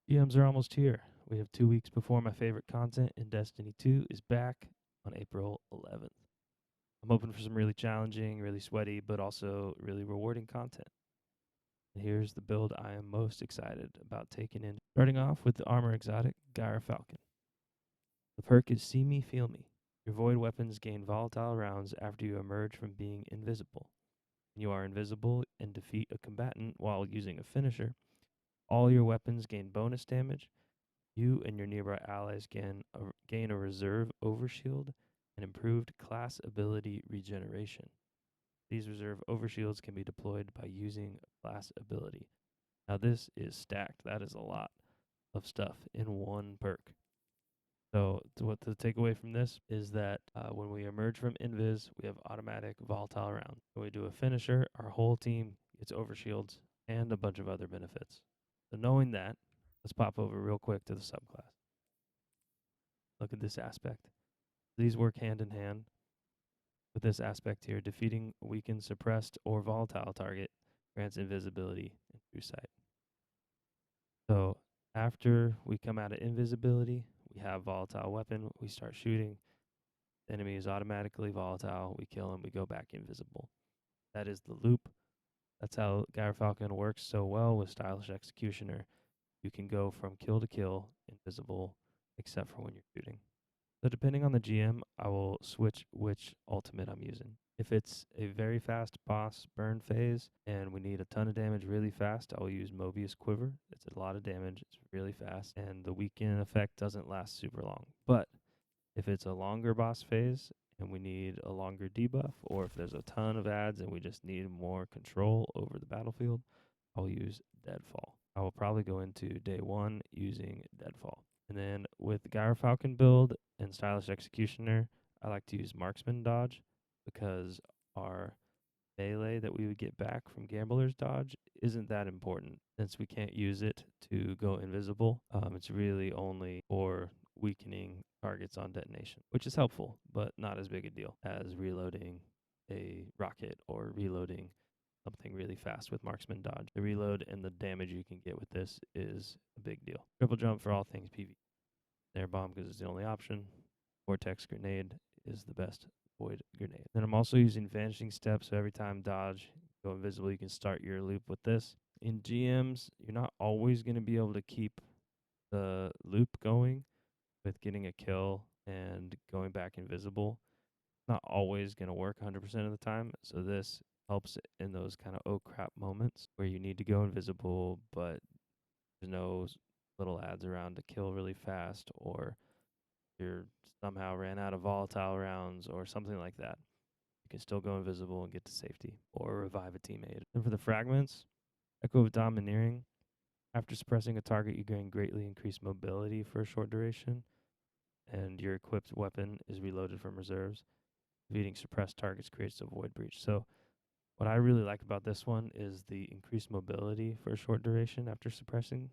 GMs are almost here. We have 2 weeks before my favorite content in Destiny 2 is back on April 11th. I'm hoping for some really challenging, really sweaty, but also really rewarding content. And here's the build I am most excited about taking in. Starting off with the armor exotic, Gyra Falcon. The perk is See Me, Feel Me. Your void weapons gain volatile rounds after you emerge from being invisible. When you are invisible and defeat a combatant while using a finisher, all your weapons gain bonus damage. You and your nearby allies gain a reserve overshield and improved class ability regeneration. These reserve overshields can be deployed by using a class ability. Now this is stacked. That is a lot of stuff in one perk. So what the takeaway from this is that when we emerge from invis, we have automatic volatile round. When we do a finisher, our whole team gets overshields and a bunch of other benefits. So knowing that, let's pop over real quick to the subclass. Look at this aspect. These work hand in hand with this aspect here. Defeating a weakened, suppressed, or volatile target grants invisibility and true sight. So after we come out of invisibility, we have volatile weapon. We start shooting. The enemy is automatically volatile. We kill him. We go back invisible. That is the loop. That's how Gyra Falcon works so well with Stylish Executioner. You can go from kill to kill, invisible, except for when you're shooting. So depending on the GM, I will switch which ultimate I'm using. If it's a very fast boss burn phase and we need a ton of damage really fast, I will use Mobius Quiver. It's a lot of damage, it's really fast, and the weaken effect doesn't last super long. But if it's a longer boss phase and we need a longer debuff, or if there's a ton of ads and we just need more control over the battlefield, I'll use Deadfall. I will probably go into day 1 using Deadfall. And then with Gyra Falcon build and Stylish Executioner, I like to use Marksman Dodge because our melee that we would get back from Gambler's Dodge isn't that important since we can't use it to go invisible. It's really only for weakening targets on detonation, which is helpful, but not as big a deal as reloading a rocket or reloading something really fast with Marksman Dodge. The reload and the damage you can get with this is a big deal. Triple jump for all things PvP. Air bomb because it's the only option. Vortex grenade is the best void grenade. Then I'm also using vanishing step, so every time dodge, go invisible, you can start your loop with this. In GMs, you're not always going to be able to keep the loop going with getting a kill and going back invisible. Not always going to work 100% of the time, so this helps in those kind of oh crap moments where you need to go invisible, but there's no little ads around to kill really fast, or you're somehow ran out of volatile rounds or something like that. You can still go invisible and get to safety or revive a teammate. And for the fragments, Echo of Domineering. After suppressing a target, you gain greatly increased mobility for a short duration, and your equipped weapon is reloaded from reserves. Defeating suppressed targets creates a void breach. So what I really like about this one is the increased mobility for a short duration after suppressing.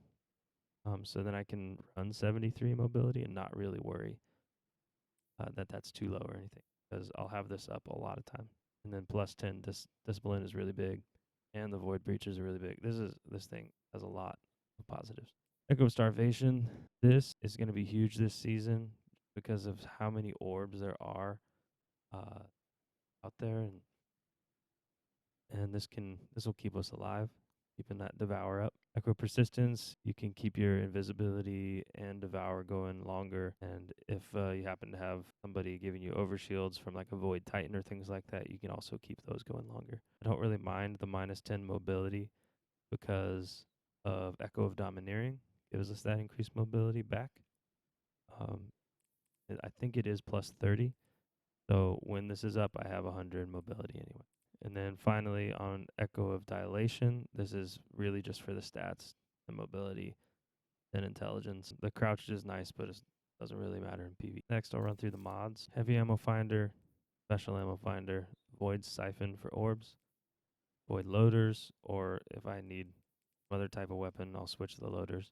So then I can run 73 mobility and not really worry that that's too low or anything, because I'll have this up a lot of time. And then plus 10 discipline is really big, and the void breaches are really big. This thing has a lot of positives. Echo of Starvation. This is going to be huge this season because of how many orbs there are out there, and this will keep us alive, keeping that devour up. Echo Persistence, you can keep your invisibility and devour going longer, and if you happen to have somebody giving you overshields from like a Void Titan or things like that, you can also keep those going longer. I don't really mind the minus 10 mobility because of Echo of Domineering. Gives us that increased mobility back. I think it is plus 30. So when this is up, I have 100 mobility anyway. And then finally on Echo of Dilation, this is really just for the stats, the mobility, and intelligence. The crouch is nice, but it doesn't really matter in PvP. Next, I'll run through the mods. Heavy Ammo Finder, Special Ammo Finder, Void Siphon for orbs, Void Loaders, or if I need other type of weapon, I'll switch the loaders.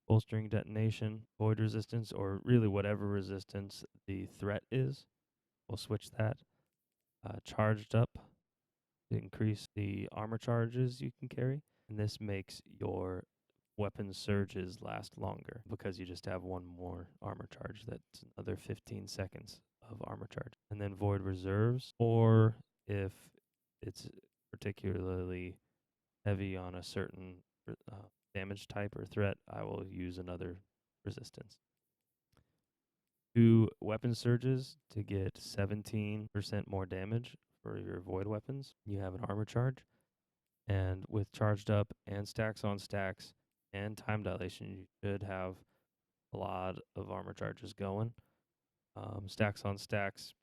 Bolstering Detonation, Void Resistance, or really whatever resistance the threat is, we'll switch that. Charged Up, to increase the armor charges you can carry, and this makes your weapon surges last longer because you just have one more armor charge. That's another 15 seconds of armor charge. And then void reserves, or if it's particularly heavy on a certain damage type or threat, I will use another resistance. 2 weapon surges to get 17% more damage for your void weapons. You have an armor charge, and with charged up and stacks on stacks and time dilation, you should have a lot of armor charges going. Stacks on stacks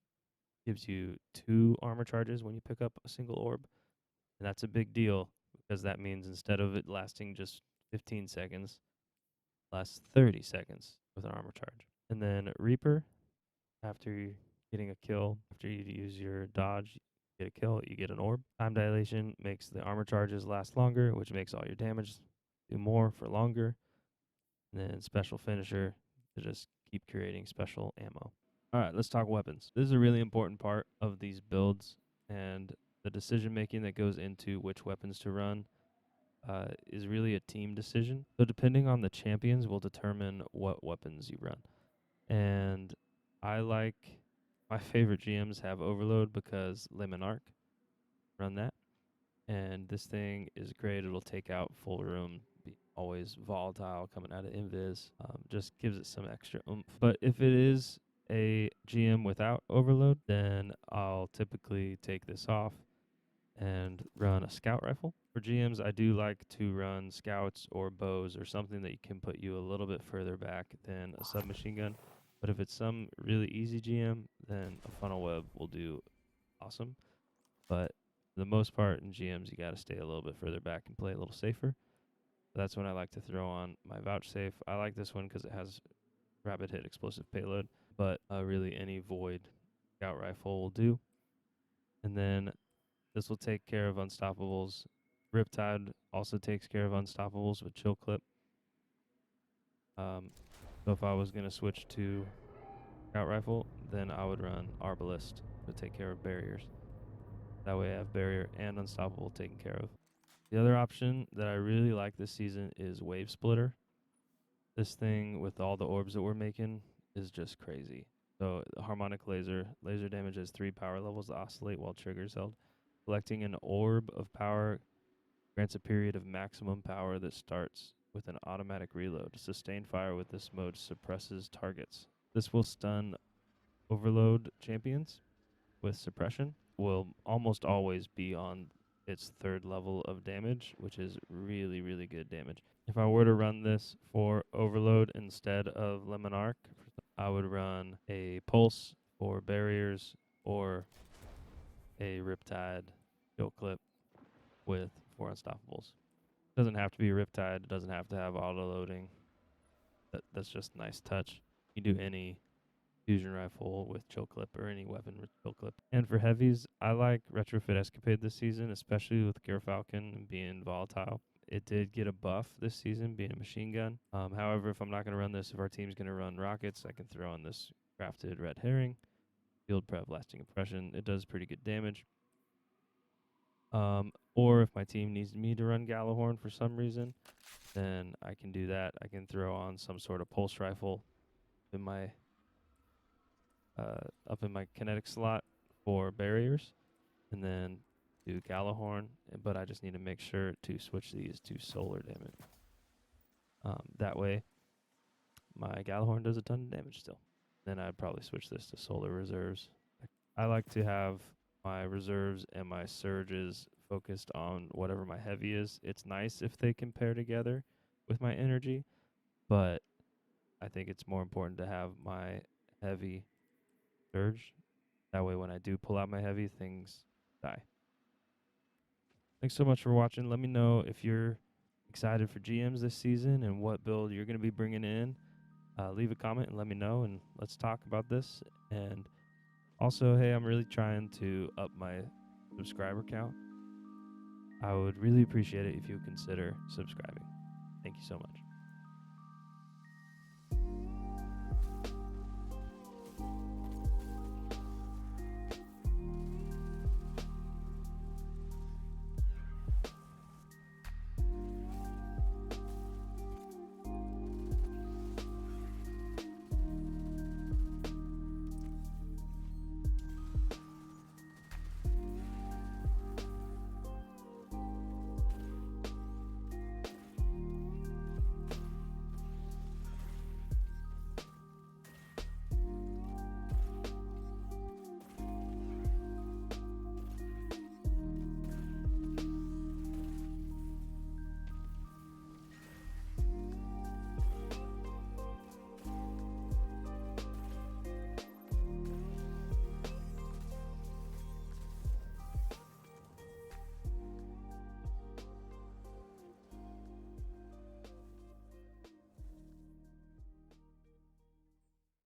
gives you 2 armor charges when you pick up a single orb, and that's a big deal because that means instead of it lasting just 15 seconds, lasts 30 seconds with an armor charge. And then Reaper, after getting a kill, after you use your dodge, get a kill, you get an orb. Time dilation makes the armor charges last longer, which makes all your damage do more for longer. And then special finisher to just keep creating special ammo. All right, let's talk weapons. This is a really important part of these builds, and the decision making that goes into which weapons to run is really a team decision. So depending on the champions will determine what weapons you run. And I like my favorite GMs have Overload because Lemon Arc, run that. And this thing is great. It'll take out full room, be always volatile coming out of invis. Just gives it some extra oomph. But if it is a GM without Overload, then I'll typically take this off and run a scout rifle. For GMs, I do like to run scouts or bows or something that can put you a little bit further back than a submachine gun. But if it's some really easy GM, then a funnel web will do awesome. But for the most part in GMs, you got to stay a little bit further back and play a little safer. That's when I like to throw on my vouchsafe. I like this one because it has rapid hit explosive payload, but really any void scout rifle will do. And then this will take care of unstoppables. Riptide also takes care of unstoppables with chill clip. So if I was going to switch to scout rifle, then I would run arbalist to take care of barriers. That way I have barrier and unstoppable taken care of. The other option that I really like this season is wave splitter. This thing with all the orbs that we're making is just crazy. So harmonic laser damage has 3 power levels that oscillate while triggers held. Collecting an orb of power grants a period of maximum power that starts with an automatic reload. Sustained fire with this mode suppresses targets. This will stun overload champions with suppression. Will almost always be on its 3rd level of damage, which is really, really good damage. If I were to run this for overload instead of Lemon Arc, I would run a pulse for barriers or a Riptide Chill Clip with 4 unstoppables. Doesn't have to be Riptide. It doesn't have to have auto loading. That's just a nice touch. You do any fusion rifle with chill clip or any weapon with chill clip. And for heavies, I like Retrofit Escapade this season, especially with Falcon and being volatile. It did get a buff this season, being a machine gun. However, if I'm not going to run this, if our team's going to run rockets, I can throw in this crafted red herring, field prep, lasting impression. It does pretty good damage. Or if my team needs me to run Gallahorn for some reason, then I can do that. I can throw on some sort of pulse rifle in my up in my kinetic slot for barriers, and then do Gallahorn. But I just need to make sure to switch these to solar damage. That way, my Gallahorn does a ton of damage still. Then I'd probably switch this to solar reserves. I like to have my reserves and my surges focused on whatever my heavy is. It's nice if they can pair together with my energy, but I think it's more important to have my heavy surge. That way when I do pull out my heavy, things die. Thanks so much for watching. Let me know if you're excited for GMs this season and what build you're going to be bringing in. Leave a comment and let me know, and let's talk about this. And also, hey, I'm really trying to up my subscriber count. I would really appreciate it if you consider subscribing. Thank you so much.